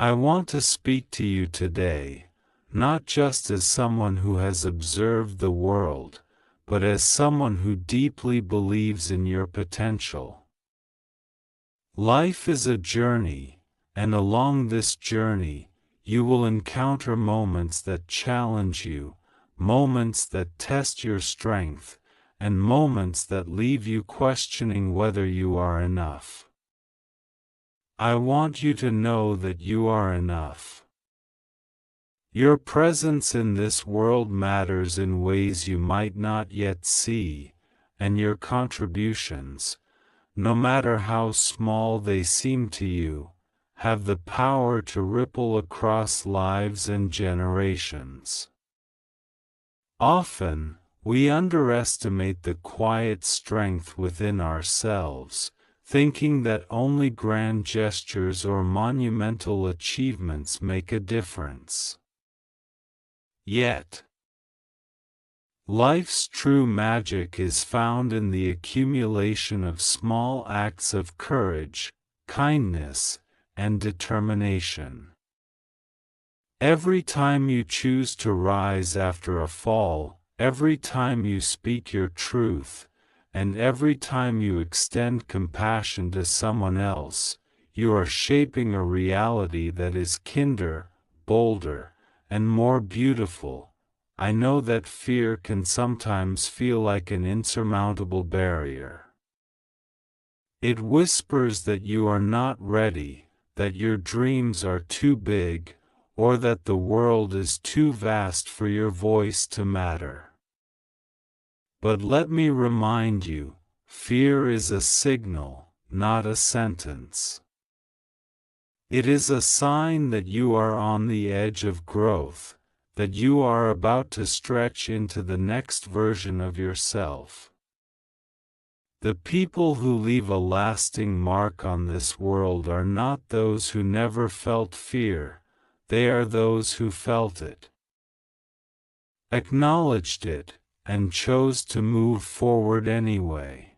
I want to speak to you today, not just as someone who has observed the world, but as someone who deeply believes in your potential. Life is a journey, and along this journey, you will encounter moments that challenge you, moments that test your strength, and moments that leave you questioning whether you are enough. I want you to know that you are enough. Your presence in this world matters in ways you might not yet see, and your contributions, no matter how small they seem to you, have the power to ripple across lives and generations. Often, we underestimate the quiet strength within ourselves, thinking that only grand gestures or monumental achievements make a difference. Yet, life's true magic is found in the accumulation of small acts of courage, kindness, and determination. Every time you choose to rise after a fall, every time you speak your truth, and every time you extend compassion to someone else, you are shaping a reality that is kinder, bolder, and more beautiful. I know that fear can sometimes feel like an insurmountable barrier. It whispers that you are not ready, that your dreams are too big, or that the world is too vast for your voice to matter. But let me remind you, fear is a signal, not a sentence. It is a sign that you are on the edge of growth, that you are about to stretch into the next version of yourself. The people who leave a lasting mark on this world are not those who never felt fear, they are those who felt it, acknowledged it, and chose to move forward anyway.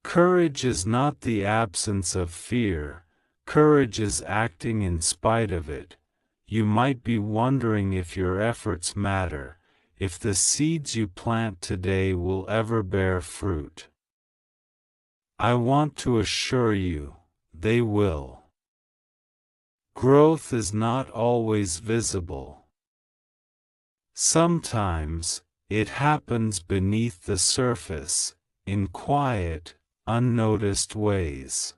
Courage is not the absence of fear, courage is acting in spite of it. You might be wondering if your efforts matter, if the seeds you plant today will ever bear fruit. I want to assure you, they will. Growth is not always visible. Sometimes, it happens beneath the surface, in quiet, unnoticed ways.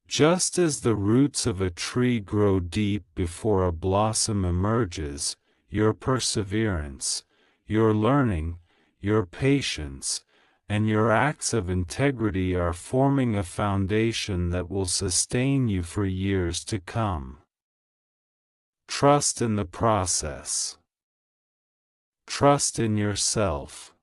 Just as the roots of a tree grow deep before a blossom emerges, your perseverance, your learning, your patience, and your acts of integrity are forming a foundation that will sustain you for years to come. Trust in the process. Trust in yourself.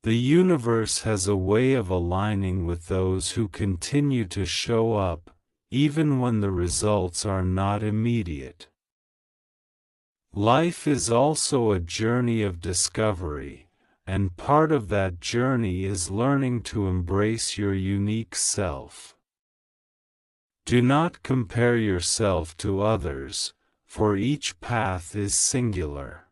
The universe has a way of aligning with those who continue to show up, even when the results are not immediate. Life is also a journey of discovery, and part of that journey is learning to embrace your unique self. Do not compare yourself to others, for each path is singular.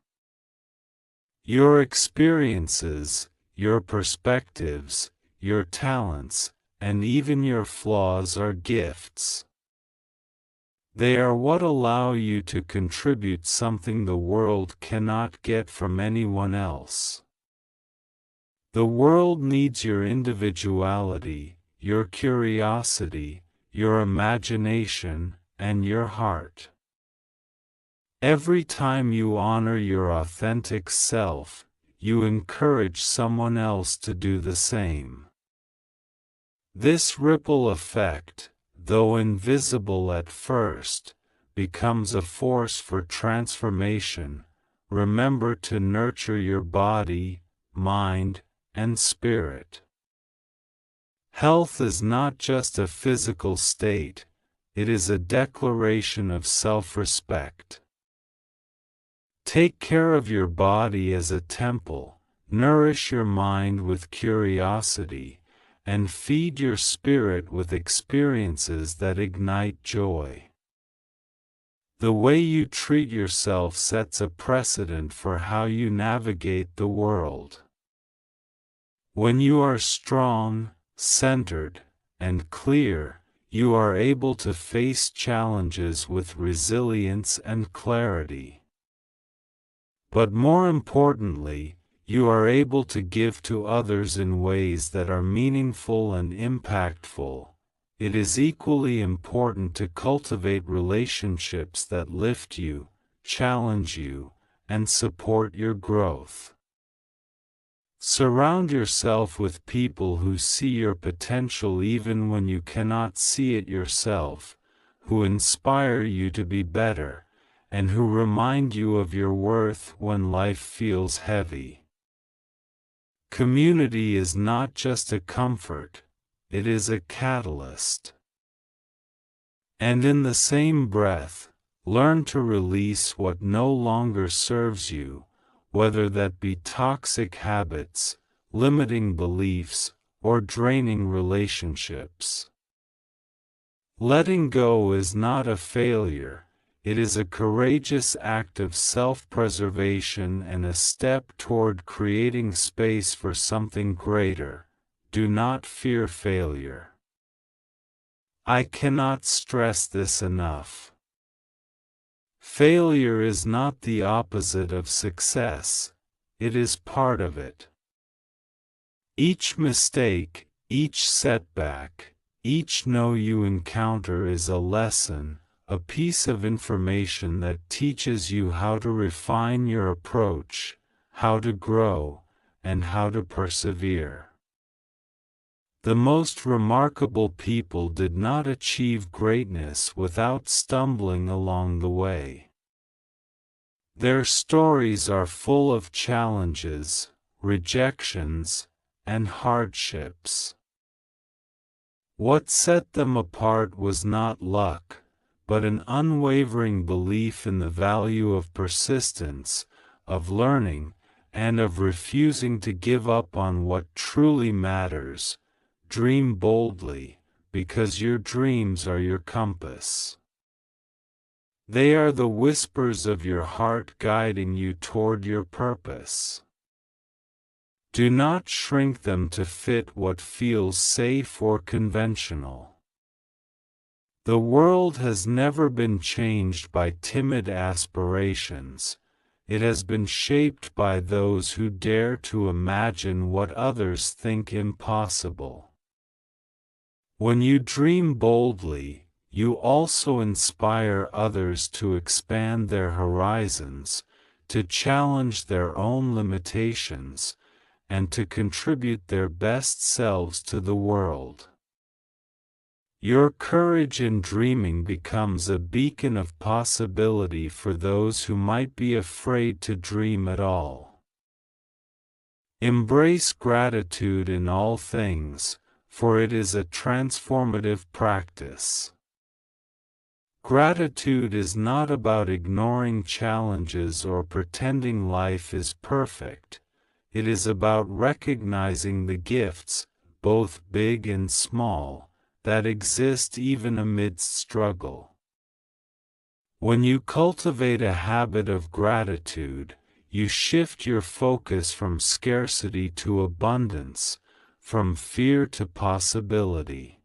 Your experiences, your perspectives, your talents, and even your flaws are gifts. They are what allow you to contribute something the world cannot get from anyone else. The world needs your individuality, your curiosity, your imagination, and your heart. Every time you honor your authentic self, you encourage someone else to do the same. This ripple effect, though invisible at first, becomes a force for transformation. Remember to nurture your body, mind, and spirit. Health is not just a physical state, it is a declaration of self-respect. Take care of your body as a temple, nourish your mind with curiosity, and feed your spirit with experiences that ignite joy. The way you treat yourself sets a precedent for how you navigate the world. When you are strong, centered, and clear, you are able to face challenges with resilience and clarity. But more importantly, you are able to give to others in ways that are meaningful and impactful. It is equally important to cultivate relationships that lift you, challenge you, and support your growth. Surround yourself with people who see your potential even when you cannot see it yourself, who inspire you to be better, and who remind you of your worth when life feels heavy. Community is not just a comfort, it is a catalyst. And in the same breath, learn to release what no longer serves you, whether that be toxic habits, limiting beliefs, or draining relationships. Letting go is not a failure, it is a courageous act of self-preservation and a step toward creating space for something greater. Do not fear failure. I cannot stress this enough. Failure is not the opposite of success, it is part of it. Each mistake, each setback, each no you encounter is a lesson, a piece of information that teaches you how to refine your approach, how to grow, and how to persevere. The most remarkable people did not achieve greatness without stumbling along the way. Their stories are full of challenges, rejections, and hardships. What set them apart was not luck, but an unwavering belief in the value of persistence, of learning, and of refusing to give up on what truly matters. Dream boldly, because your dreams are your compass. They are the whispers of your heart guiding you toward your purpose. Do not shrink them to fit what feels safe or conventional. The world has never been changed by timid aspirations. It has been shaped by those who dare to imagine what others think impossible. When you dream boldly, you also inspire others to expand their horizons, to challenge their own limitations, and to contribute their best selves to the world. Your courage in dreaming becomes a beacon of possibility for those who might be afraid to dream at all. Embrace gratitude in all things, for it is a transformative practice. Gratitude is not about ignoring challenges or pretending life is perfect. It is about recognizing the gifts, both big and small, that exist even amidst struggle. When you cultivate a habit of gratitude, you shift your focus from scarcity to abundance, from fear to possibility.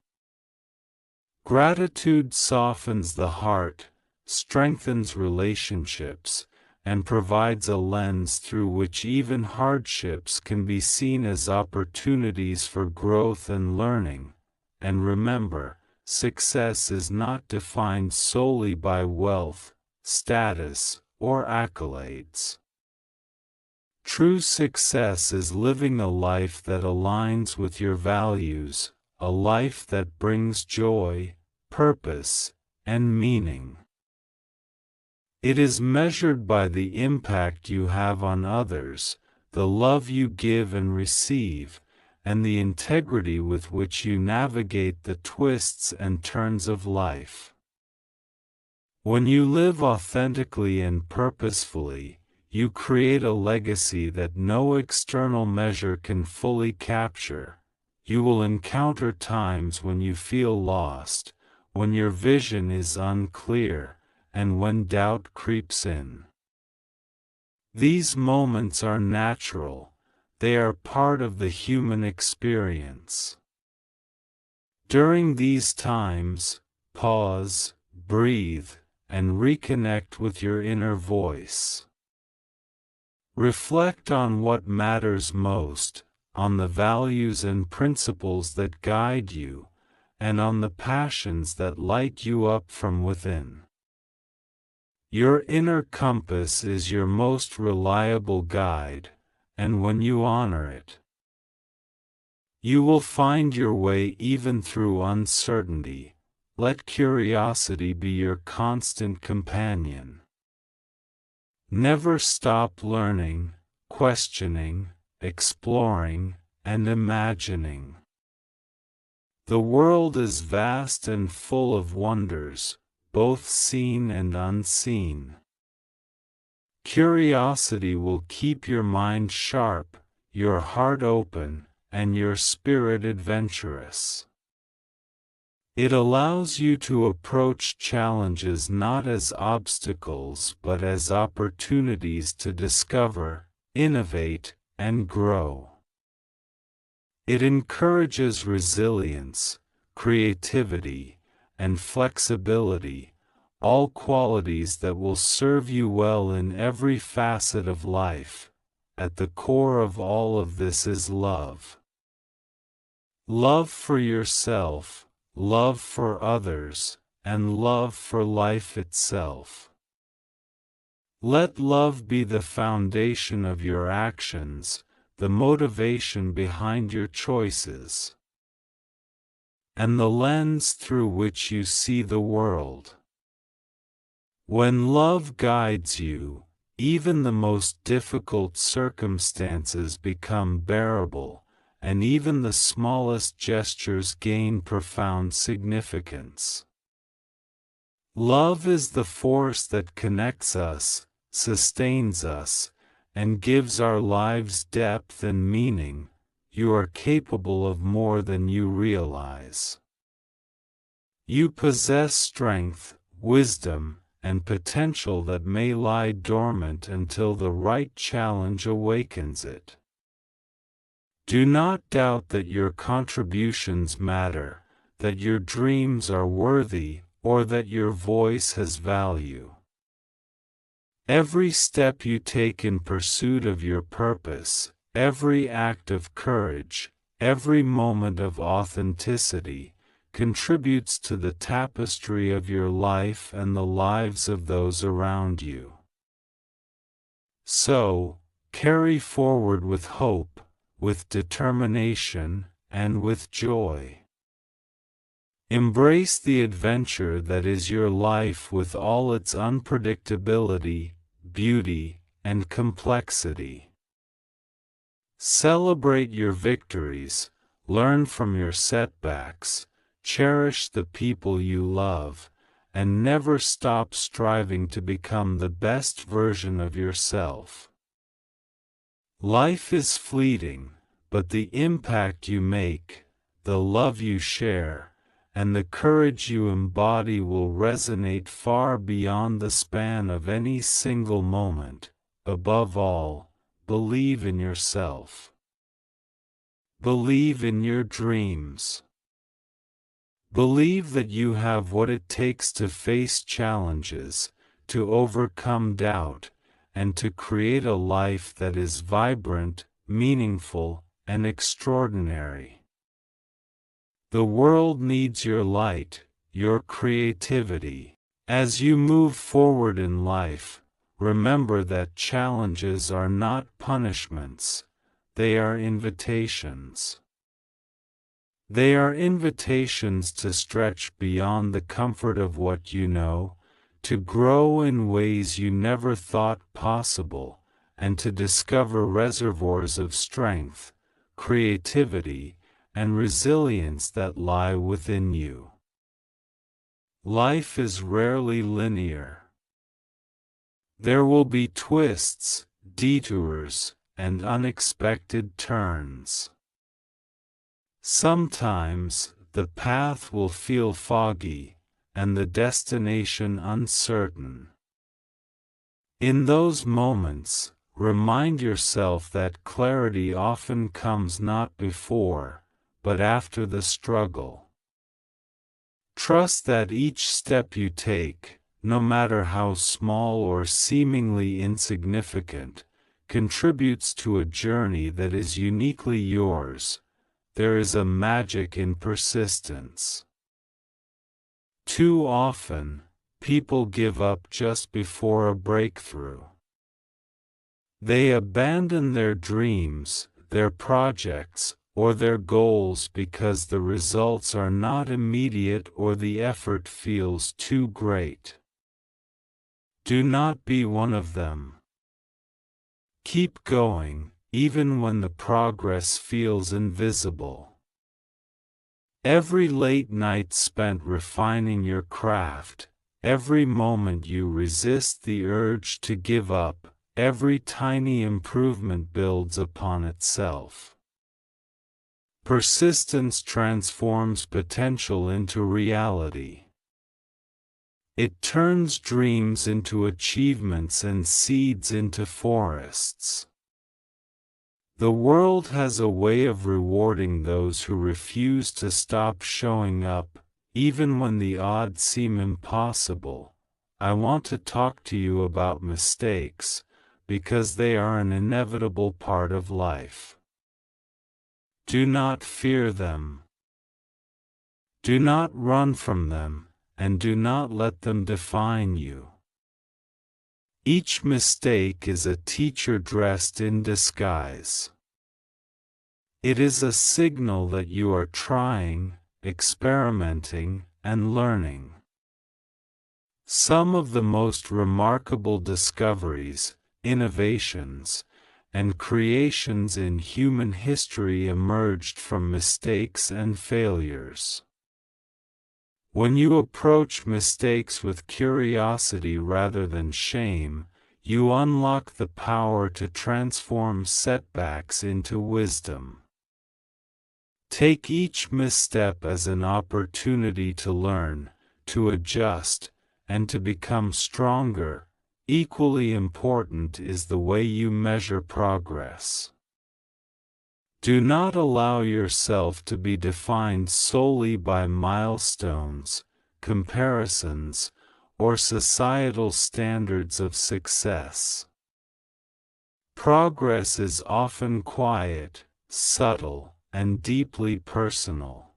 Gratitude softens the heart, strengthens relationships, and provides a lens through which even hardships can be seen as opportunities for growth and learning. And remember, success is not defined solely by wealth, status, or accolades. True success is living a life that aligns with your values, a life that brings joy, purpose, and meaning. It is measured by the impact you have on others, the love you give and receive, and the integrity with which you navigate the twists and turns of life. When you live authentically and purposefully, you create a legacy that no external measure can fully capture. You will encounter times when you feel lost, when your vision is unclear, and when doubt creeps in. These moments are natural. They are part of the human experience. During these times, pause, breathe, and reconnect with your inner voice. Reflect on what matters most, on the values and principles that guide you, and on the passions that light you up from within. Your inner compass is your most reliable guide, and when you honor it, you will find your way even through uncertainty. Let curiosity be your constant companion. Never stop learning, questioning, exploring, and imagining. The world is vast and full of wonders, both seen and unseen. Curiosity will keep your mind sharp, your heart open, and your spirit adventurous. It allows you to approach challenges not as obstacles but as opportunities to discover, innovate, and grow. It encourages resilience, creativity, and flexibility, all qualities that will serve you well in every facet of life. At the core of all of this is love. Love for yourself, love for others, and love for life itself. Let love be the foundation of your actions, the motivation behind your choices, and the lens through which you see the world. When love guides you, even the most difficult circumstances become bearable, and even the smallest gestures gain profound significance. Love is the force that connects us, sustains us, and gives our lives depth and meaning. You are capable of more than you realize. You possess strength, wisdom, and potential that may lie dormant until the right challenge awakens it. Do not doubt that your contributions matter, that your dreams are worthy, or that your voice has value. Every step you take in pursuit of your purpose, every act of courage, every moment of authenticity, contributes to the tapestry of your life and the lives of those around you. So, carry forward with hope, with determination, and with joy. Embrace the adventure that is your life with all its unpredictability, beauty, and complexity. Celebrate your victories, learn from your setbacks, cherish the people you love, and never stop striving to become the best version of yourself. Life is fleeting, but the impact you make, the love you share, and the courage you embody will resonate far beyond the span of any single moment. Above all, believe in yourself. Believe in your dreams. Believe that you have what it takes to face challenges, to overcome doubt, and to create a life that is vibrant, meaningful, and extraordinary. The world needs your light, your creativity. As you move forward in life, remember that challenges are not punishments, they are invitations. They are invitations to stretch beyond the comfort of what you know, to grow in ways you never thought possible, and to discover reservoirs of strength, creativity, and resilience that lie within you. Life is rarely linear. There will be twists, detours, and unexpected turns. Sometimes, the path will feel foggy, and the destination uncertain. In those moments, remind yourself that clarity often comes not before, but after the struggle. Trust that each step you take, no matter how small or seemingly insignificant, contributes to a journey that is uniquely yours. There is a magic in persistence. Too often, people give up just before a breakthrough. They abandon their dreams, their projects, or their goals because the results are not immediate or the effort feels too great. Do not be one of them. Keep going, even when the progress feels invisible. Every late night spent refining your craft, every moment you resist the urge to give up, every tiny improvement builds upon itself. Persistence transforms potential into reality. It turns dreams into achievements and seeds into forests. The world has a way of rewarding those who refuse to stop showing up, even when the odds seem impossible. I want to talk to you about mistakes, because they are an inevitable part of life. Do not fear them. Do not run from them, and do not let them define you. Each mistake is a teacher dressed in disguise. It is a signal that you are trying, experimenting, and learning. Some of the most remarkable discoveries, innovations, and creations in human history emerged from mistakes and failures. When you approach mistakes with curiosity rather than shame, you unlock the power to transform setbacks into wisdom. Take each misstep as an opportunity to learn, to adjust, and to become stronger. Equally important is the way you measure progress. Do not allow yourself to be defined solely by milestones, comparisons, or societal standards of success. Progress is often quiet, subtle, and deeply personal.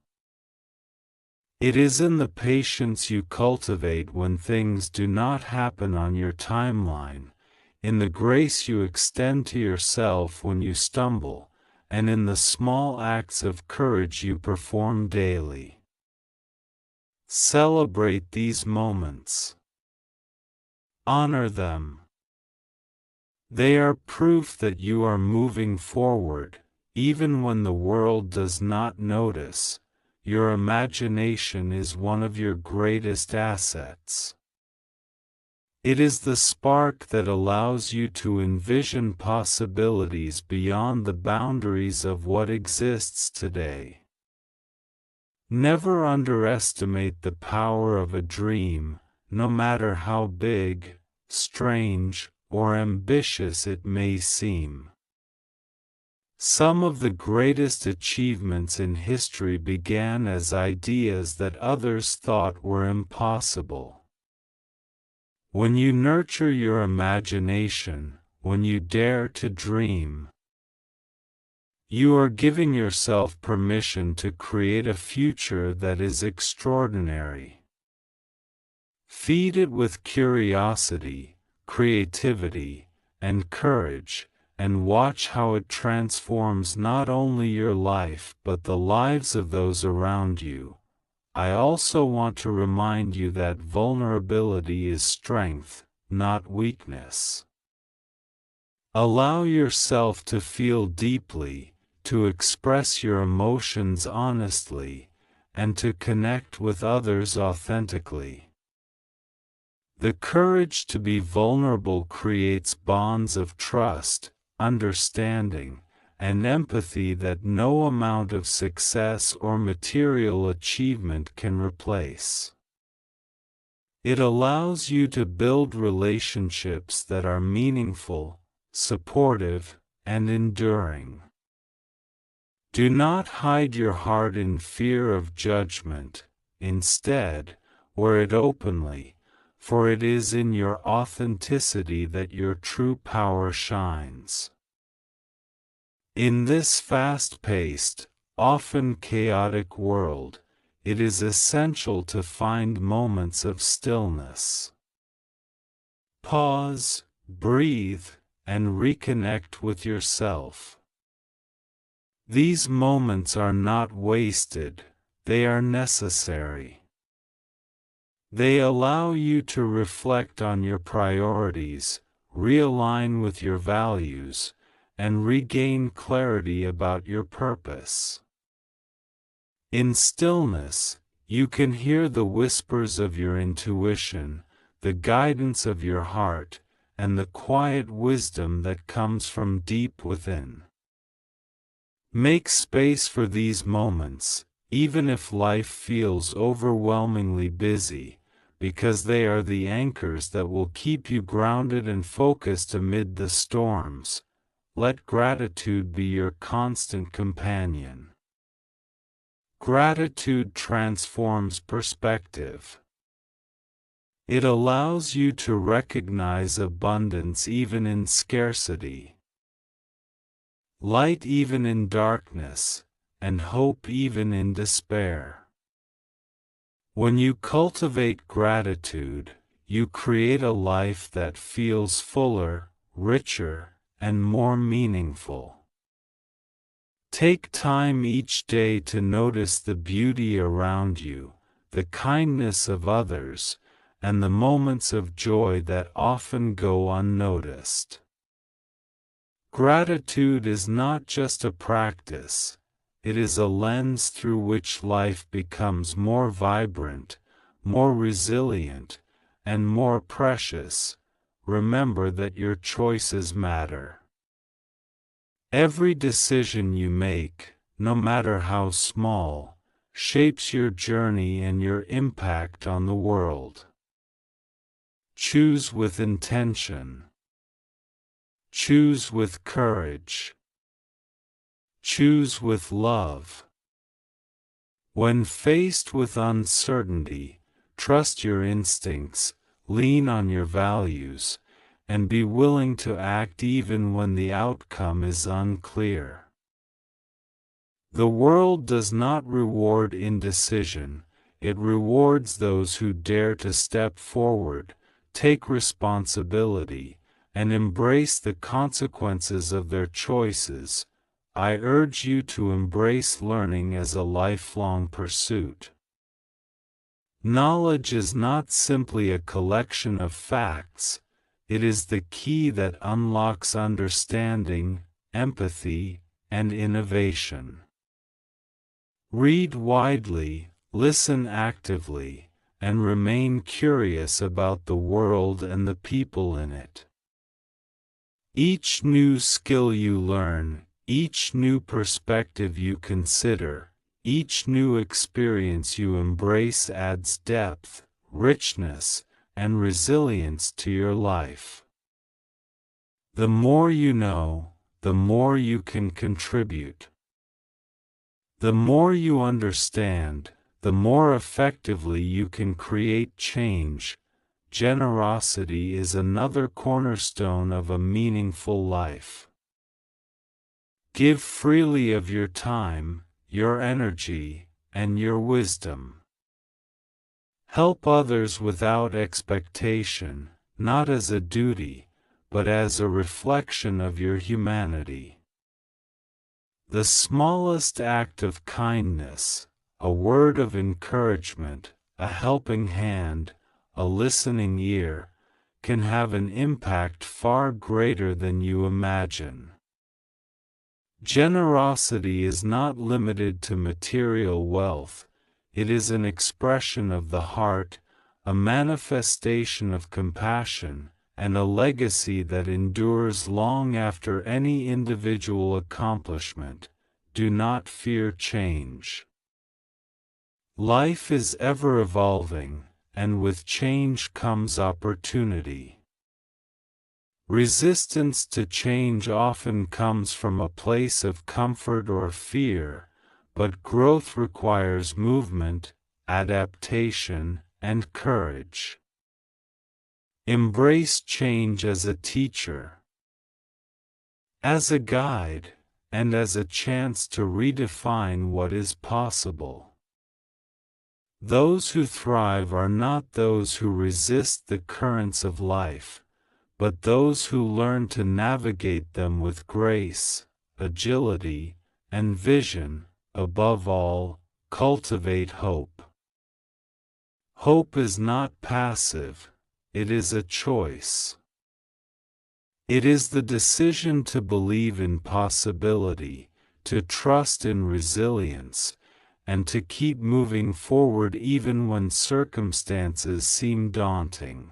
It is in the patience you cultivate when things do not happen on your timeline, in the grace you extend to yourself when you stumble, and in the small acts of courage you perform daily. Celebrate these moments. Honor them. They are proof that you are moving forward, even when the world does not notice. Your imagination is one of your greatest assets. It is the spark that allows you to envision possibilities beyond the boundaries of what exists today. Never underestimate the power of a dream, no matter how big, strange, or ambitious it may seem. Some of the greatest achievements in history began as ideas that others thought were impossible. When you nurture your imagination, when you dare to dream, you are giving yourself permission to create a future that is extraordinary. Feed it with curiosity, creativity, and courage, and watch how it transforms not only your life but the lives of those around you. I also want to remind you that vulnerability is strength, not weakness. Allow yourself to feel deeply, to express your emotions honestly, and to connect with others authentically. The courage to be vulnerable creates bonds of trust, understanding, and empathy that no amount of success or material achievement can replace. It allows you to build relationships that are meaningful, supportive, and enduring. Do not hide your heart in fear of judgment. Instead, wear it openly, for it is in your authenticity that your true power shines. In this fast-paced, often chaotic world, it is essential to find moments of stillness. Pause, breathe, and reconnect with yourself. These moments are not wasted, they are necessary. They allow you to reflect on your priorities, realign with your values, and regain clarity about your purpose. In stillness, you can hear the whispers of your intuition, the guidance of your heart, and the quiet wisdom that comes from deep within. Make space for these moments, even if life feels overwhelmingly busy, because they are the anchors that will keep you grounded and focused amid the storms. Let gratitude be your constant companion. Gratitude transforms perspective. It allows you to recognize abundance even in scarcity, light even in darkness, and hope even in despair. When you cultivate gratitude, you create a life that feels fuller, richer, and more meaningful. Take time each day to notice the beauty around you, the kindness of others, and the moments of joy that often go unnoticed. Gratitude is not just a practice, it is a lens through which life becomes more vibrant, more resilient, and more precious. Remember that your choices matter. Every decision you make, no matter how small, shapes your journey and your impact on the world. Choose with intention. Choose with courage. Choose with love. When faced with uncertainty, trust your instincts, lean on your values, and be willing to act even when the outcome is unclear. The world does not reward indecision, it rewards those who dare to step forward, take responsibility, and embrace the consequences of their choices. I urge you to embrace learning as a lifelong pursuit. Knowledge is not simply a collection of facts, it is the key that unlocks understanding, empathy, and innovation. Read widely, listen actively, and remain curious about the world and the people in it. Each new skill you learn, each new perspective you consider, each new experience you embrace adds depth, richness, and resilience to your life. The more you know, the more you can contribute. The more you understand, the more effectively you can create change. Generosity is another cornerstone of a meaningful life. Give freely of your time, your energy, and your wisdom. Help others without expectation, not as a duty, but as a reflection of your humanity. The smallest act of kindness, a word of encouragement, a helping hand, a listening ear, can have an impact far greater than you imagine. Generosity is not limited to material wealth, it is an expression of the heart, a manifestation of compassion, and a legacy that endures long after any individual accomplishment. Do not fear change. Life is ever evolving, and with change comes opportunity. Resistance to change often comes from a place of comfort or fear, but growth requires movement, adaptation, and courage. Embrace change as a teacher, as a guide, and as a chance to redefine what is possible. Those who thrive are not those who resist the currents of life, but those who learn to navigate them with grace, agility, and vision. Above all, cultivate hope. Hope is not passive, it is a choice. It is the decision to believe in possibility, to trust in resilience, and to keep moving forward even when circumstances seem daunting.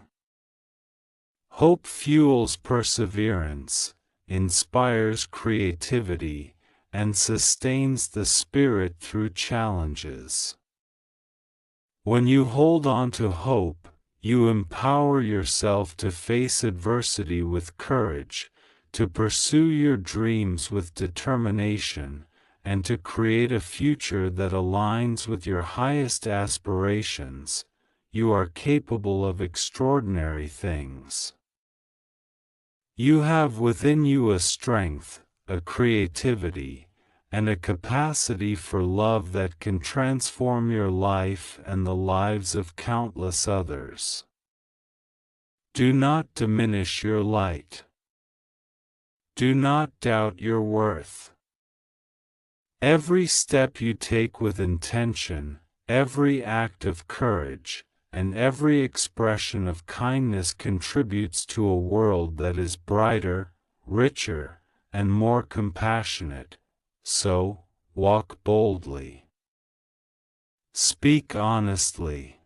Hope fuels perseverance, inspires creativity, and sustains the spirit through challenges. When you hold on to hope, you empower yourself to face adversity with courage, to pursue your dreams with determination, and to create a future that aligns with your highest aspirations. You are capable of extraordinary things. You have within you a strength, a creativity, and a capacity for love that can transform your life and the lives of countless others. Do not diminish your light. Do not doubt your worth. Every step you take with intention, every act of courage, and every expression of kindness contributes to a world that is brighter, richer, and more compassionate. So, walk boldly. Speak honestly.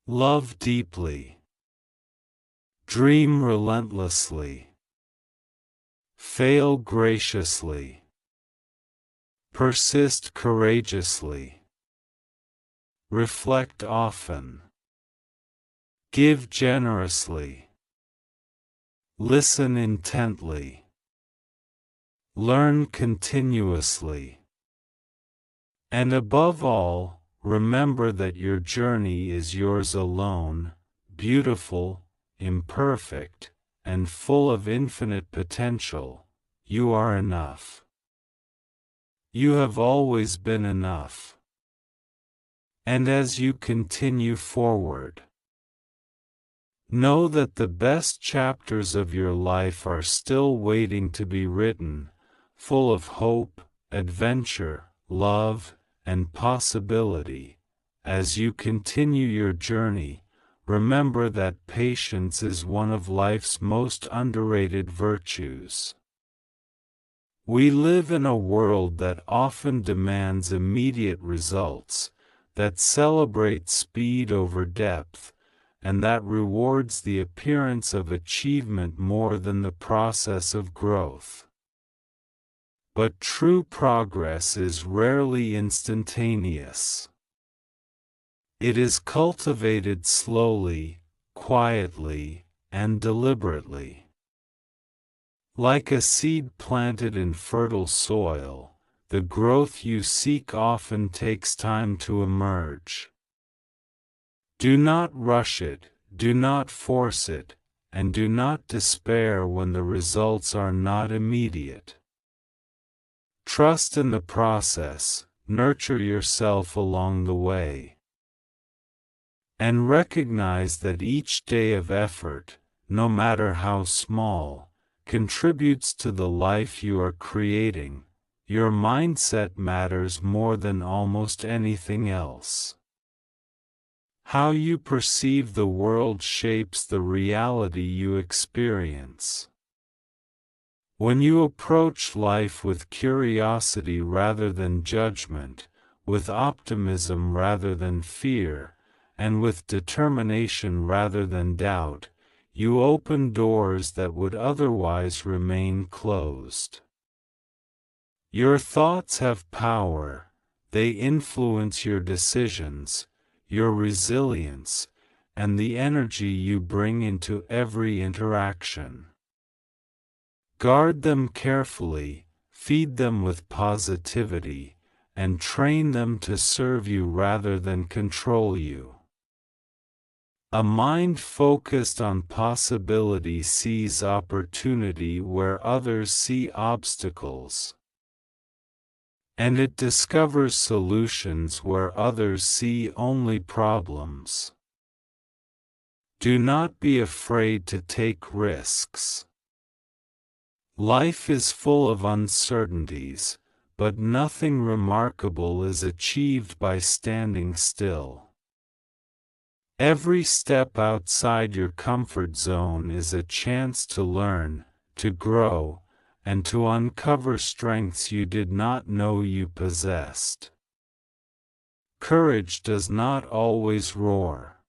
Love deeply. Dream relentlessly. Fail graciously. Persist courageously. Reflect often. Give generously. Listen intently. Learn continuously. And above all, remember that your journey is yours alone, beautiful, imperfect, and full of infinite potential. You are enough. You have always been enough. And as you continue forward, know that the best chapters of your life are still waiting to be written, full of hope, adventure, love, and possibility. As you continue your journey, remember that patience is one of life's most underrated virtues. We live in a world that often demands immediate results, that celebrates speed over depth, and that rewards the appearance of achievement more than the process of growth. But true progress is rarely instantaneous. It is cultivated slowly, quietly, and deliberately. Like a seed planted in fertile soil, the growth you seek often takes time to emerge. Do not rush it, do not force it, and do not despair when the results are not immediate. Trust in the process, nurture yourself along the way. And recognize that each day of effort, no matter how small, contributes to the life you are creating. Your mindset matters more than almost anything else. How you perceive the world shapes the reality you experience. When you approach life with curiosity rather than judgment, with optimism rather than fear, and with determination rather than doubt, you open doors that would otherwise remain closed. Your thoughts have power. They influence your decisions, your resilience, and the energy you bring into every interaction. Guard them carefully, feed them with positivity, and train them to serve you rather than control you. A mind focused on possibility sees opportunity where others see obstacles. And it discovers solutions where others see only problems. Do not be afraid to take risks. Life is full of uncertainties, but nothing remarkable is achieved by standing still. Every step outside your comfort zone is a chance to learn, to grow, and to uncover strengths you did not know you possessed. Courage does not always roar.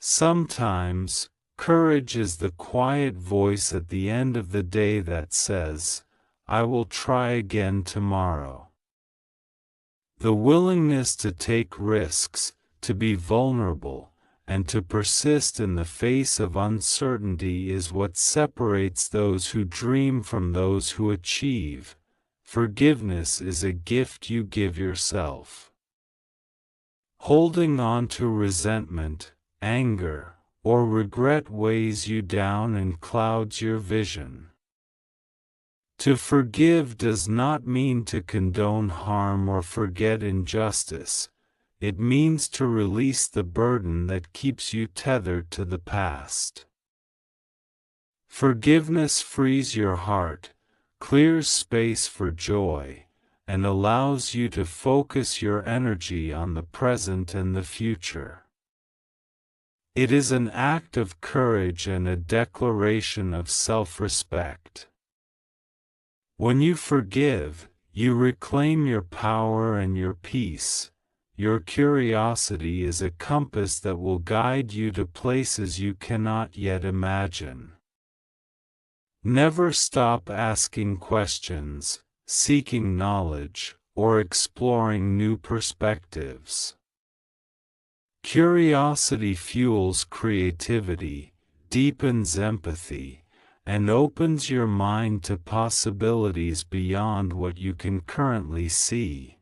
Sometimes, courage is the quiet voice at the end of the day that says, "I will try again tomorrow." The willingness to take risks, to be vulnerable, and to persist in the face of uncertainty is what separates those who dream from those who achieve. Forgiveness is a gift you give yourself. Holding on to resentment, anger, or regret weighs you down and clouds your vision. To forgive does not mean to condone harm or forget injustice. It means to release the burden that keeps you tethered to the past. Forgiveness frees your heart, clears space for joy, and allows you to focus your energy on the present and the future. It is an act of courage and a declaration of self-respect. When you forgive, you reclaim your power and your peace. Your curiosity is a compass that will guide you to places you cannot yet imagine. Never stop asking questions, seeking knowledge, or exploring new perspectives. Curiosity fuels creativity, deepens empathy, and opens your mind to possibilities beyond what you can currently see.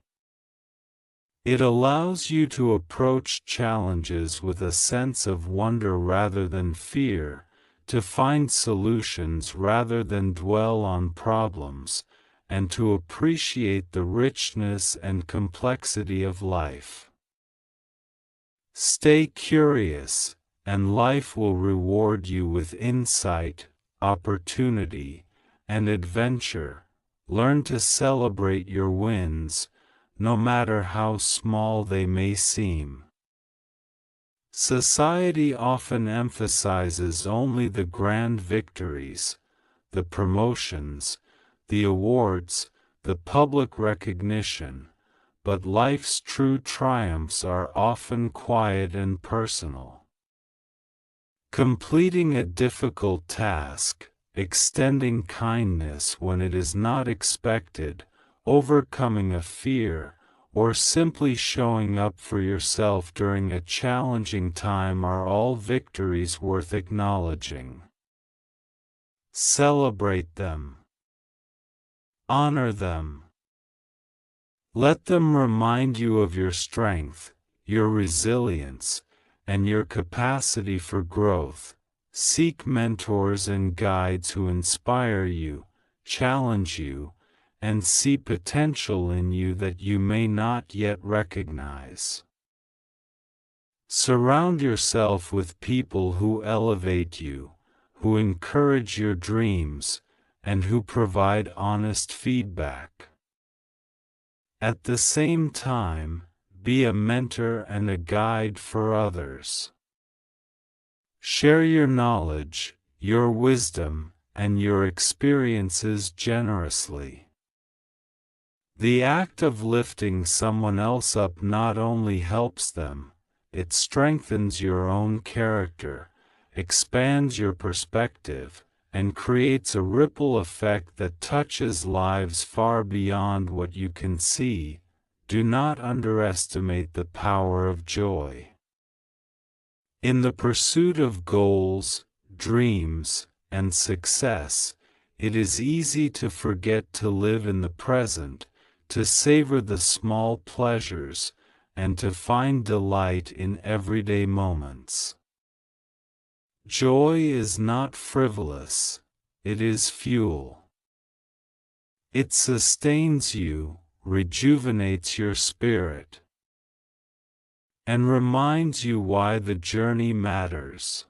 It allows you to approach challenges with a sense of wonder rather than fear, to find solutions rather than dwell on problems, and to appreciate the richness and complexity of life. Stay curious, and life will reward you with insight, opportunity, and adventure. Learn to celebrate your wins, no matter how small they may seem. Society often emphasizes only the grand victories, the promotions, the awards, the public recognition, but life's true triumphs are often quiet and personal. Completing a difficult task, extending kindness when it is not expected, overcoming a fear, or simply showing up for yourself during a challenging time are all victories worth acknowledging. Celebrate them. Honor them. Let them remind you of your strength, your resilience, and your capacity for growth. Seek mentors and guides who inspire you, challenge you, and see potential in you that you may not yet recognize. Surround yourself with people who elevate you, who encourage your dreams, and who provide honest feedback. At the same time, be a mentor and a guide for others. Share your knowledge, your wisdom, and your experiences generously. The act of lifting someone else up not only helps them, it strengthens your own character, expands your perspective, and creates a ripple effect that touches lives far beyond what you can see. Do not underestimate the power of joy. In the pursuit of goals, dreams, and success, it is easy to forget to live in the present, to savor the small pleasures, and to find delight in everyday moments. Joy is not frivolous, it is fuel. It sustains you, rejuvenates your spirit, and reminds you why the journey matters.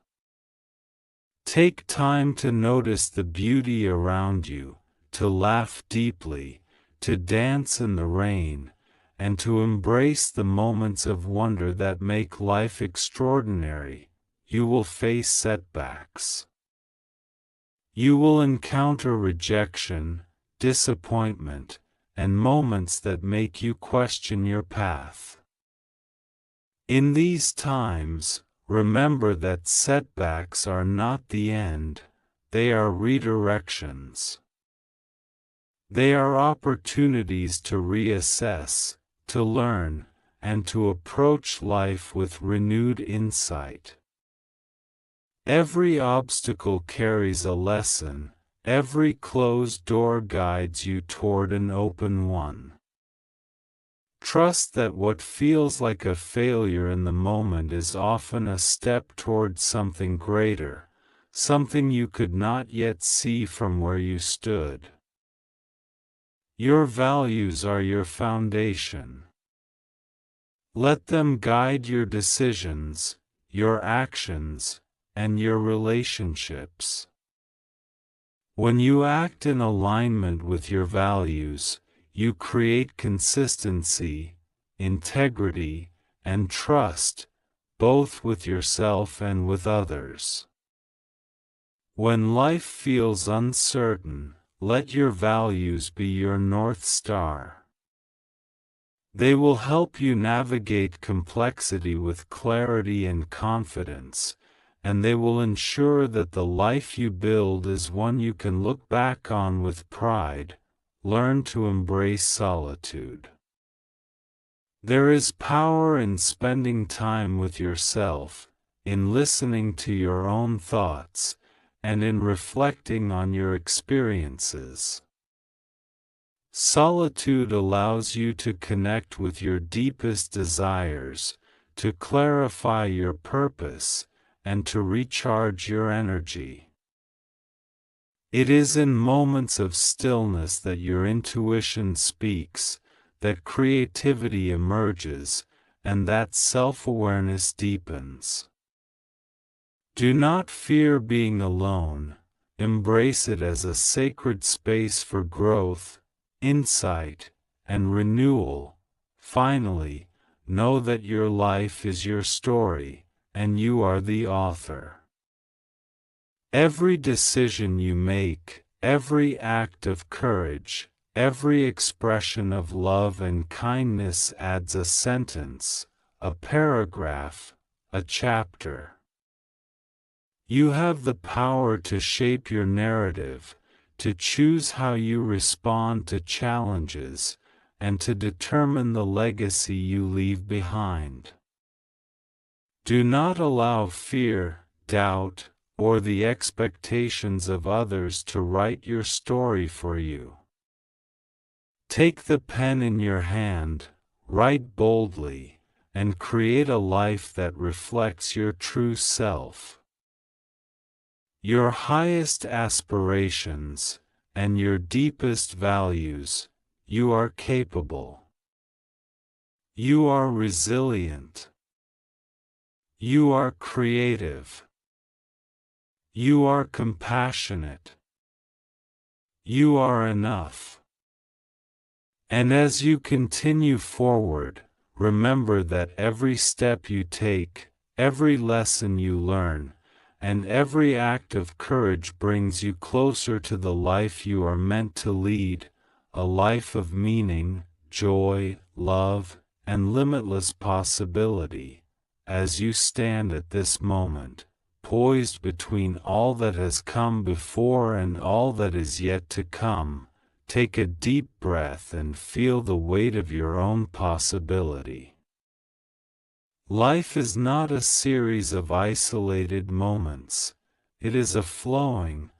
Take time to notice the beauty around you, to laugh deeply, to dance in the rain, and to embrace the moments of wonder that make life extraordinary. You will face setbacks. You will encounter rejection, disappointment, and moments that make you question your path. In these times, remember that setbacks are not the end, they are redirections. They are opportunities to reassess, to learn, and to approach life with renewed insight. Every obstacle carries a lesson, every closed door guides you toward an open one. Trust that what feels like a failure in the moment is often a step toward something greater, something you could not yet see from where you stood. Your values are your foundation. Let them guide your decisions, your actions, and your relationships. When you act in alignment with your values, you create consistency, integrity, and trust, both with yourself and with others. When life feels uncertain, let your values be your North Star. They will help you navigate complexity with clarity and confidence, and they will ensure that the life you build is one you can look back on with pride. Learn to embrace solitude. There is power in spending time with yourself, in listening to your own thoughts, and in reflecting on your experiences. Solitude allows you to connect with your deepest desires, to clarify your purpose, and to recharge your energy. It is in moments of stillness that your intuition speaks, that creativity emerges, and that self-awareness deepens. Do not fear being alone, embrace it as a sacred space for growth, insight, and renewal. Finally, know that your life is your story, and you are the author. Every decision you make, every act of courage, every expression of love and kindness adds a sentence, a paragraph, a chapter. You have the power to shape your narrative, to choose how you respond to challenges, and to determine the legacy you leave behind. Do not allow fear, doubt, or the expectations of others to write your story for you. Take the pen in your hand, write boldly, and create a life that reflects your true self. Your highest aspirations, and your deepest values, you are capable. You are resilient. You are creative. You are compassionate. You are enough. And as you continue forward, remember that every step you take, every lesson you learn, and every act of courage brings you closer to the life you are meant to lead, a life of meaning, joy, love, and limitless possibility. As you stand at this moment, poised between all that has come before and all that is yet to come, take a deep breath and feel the weight of your own possibility. Life is not a series of isolated moments. It is a flowing,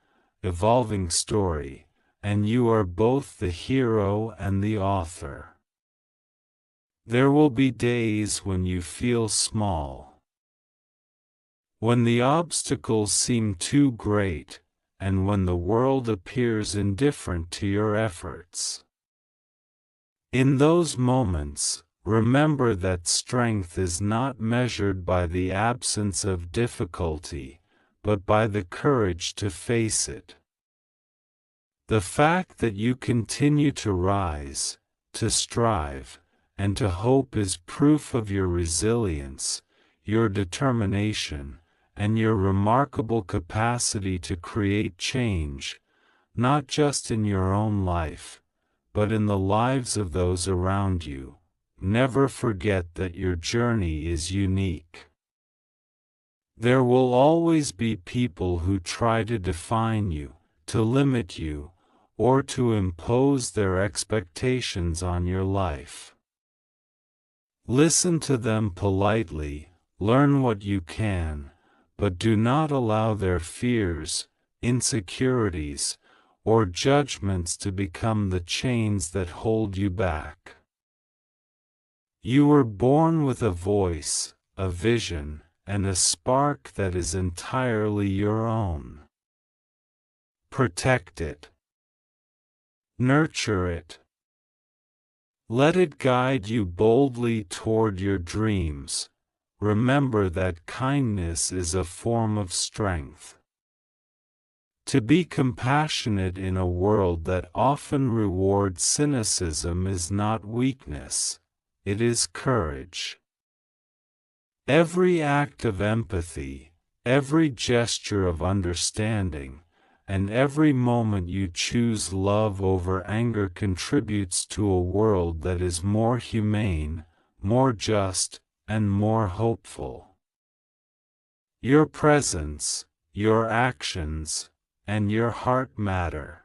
evolving story, and you are both the hero and the author. There will be days when you feel small, when the obstacles seem too great, and when the world appears indifferent to your efforts. In those moments, remember that strength is not measured by the absence of difficulty, but by the courage to face it. The fact that you continue to rise, to strive, and to hope is proof of your resilience, your determination, and your remarkable capacity to create change, not just in your own life, but in the lives of those around you. Never forget that your journey is unique. There will always be people who try to define you, to limit you, or to impose their expectations on your life. Listen to them politely, learn what you can, but do not allow their fears, insecurities, or judgments to become the chains that hold you back. You were born with a voice, a vision, and a spark that is entirely your own. Protect it. Nurture it. Let it guide you boldly toward your dreams. Remember that kindness is a form of strength. To be compassionate in a world that often rewards cynicism is not weakness, it is courage. Every act of empathy, every gesture of understanding, and every moment you choose love over anger contributes to a world that is more humane, more just, and more hopeful. Your presence, your actions, and your heart matter.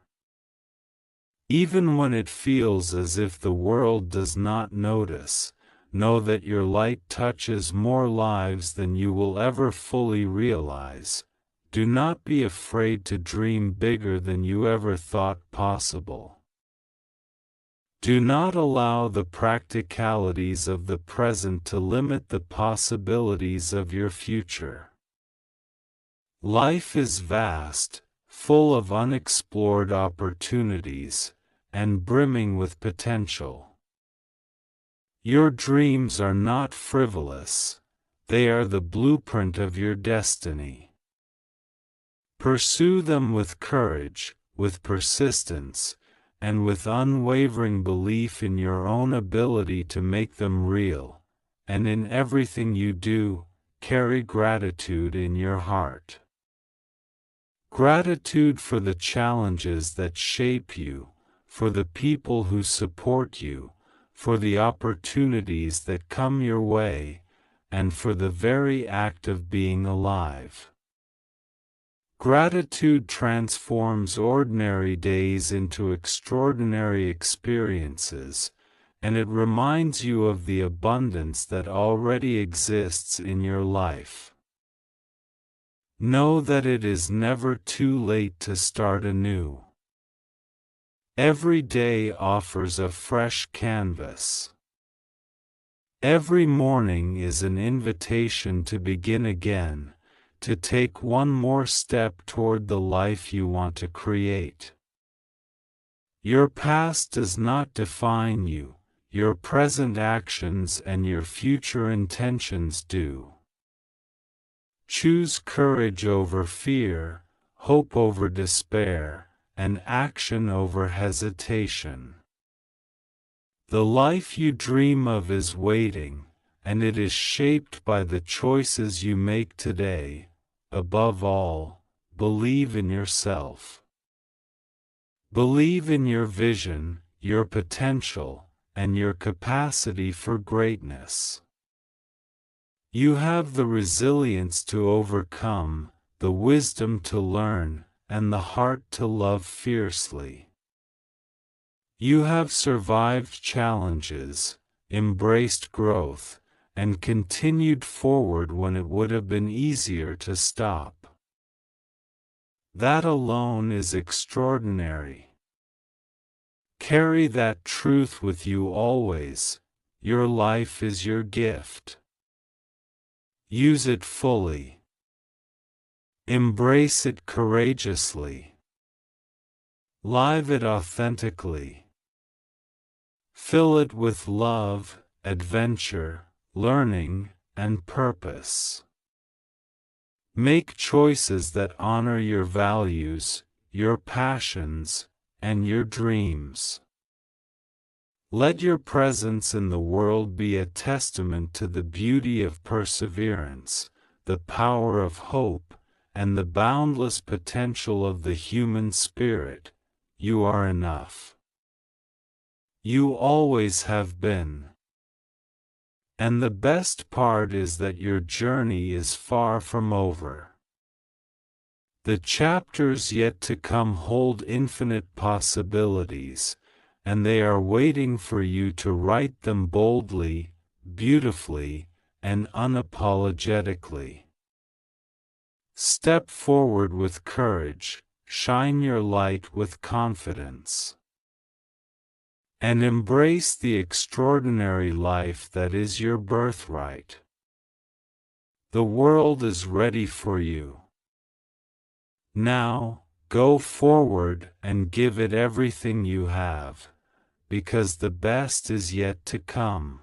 Even when it feels as if the world does not notice, know that your light touches more lives than you will ever fully realize. Do not be afraid to dream bigger than you ever thought possible. Do not allow the practicalities of the present to limit the possibilities of your future. Life is vast, full of unexplored opportunities, and brimming with potential. Your dreams are not frivolous, they are the blueprint of your destiny. Pursue them with courage, with persistence, and with unwavering belief in your own ability to make them real, and in everything you do, carry gratitude in your heart. Gratitude for the challenges that shape you, for the people who support you, for the opportunities that come your way, and for the very act of being alive. Gratitude transforms ordinary days into extraordinary experiences, and it reminds you of the abundance that already exists in your life. Know that it is never too late to start anew. Every day offers a fresh canvas. Every morning is an invitation to begin again, to take one more step toward the life you want to create. Your past does not define you, your present actions and your future intentions do. Choose courage over fear, hope over despair, and action over hesitation. The life you dream of is waiting, and it is shaped by the choices you make today. Above all, believe in yourself. Believe in your vision, your potential, and your capacity for greatness. You have the resilience to overcome, the wisdom to learn, and the heart to love fiercely. You have survived challenges, embraced growth, and continued forward when it would have been easier to stop. That alone is extraordinary. Carry that truth with you always. Your life is your gift. Use it fully. Embrace it courageously. Live it authentically. Fill it with love, adventure, learning, and purpose. Make choices that honor your values, your passions, and your dreams. Let your presence in the world be a testament to the beauty of perseverance, the power of hope, and the boundless potential of the human spirit. You are enough. You always have been. And the best part is that your journey is far from over. The chapters yet to come hold infinite possibilities, and they are waiting for you to write them boldly, beautifully, and unapologetically. Step forward with courage, shine your light with confidence, and embrace the extraordinary life that is your birthright. The world is ready for you. Now, go forward and give it everything you have, because the best is yet to come.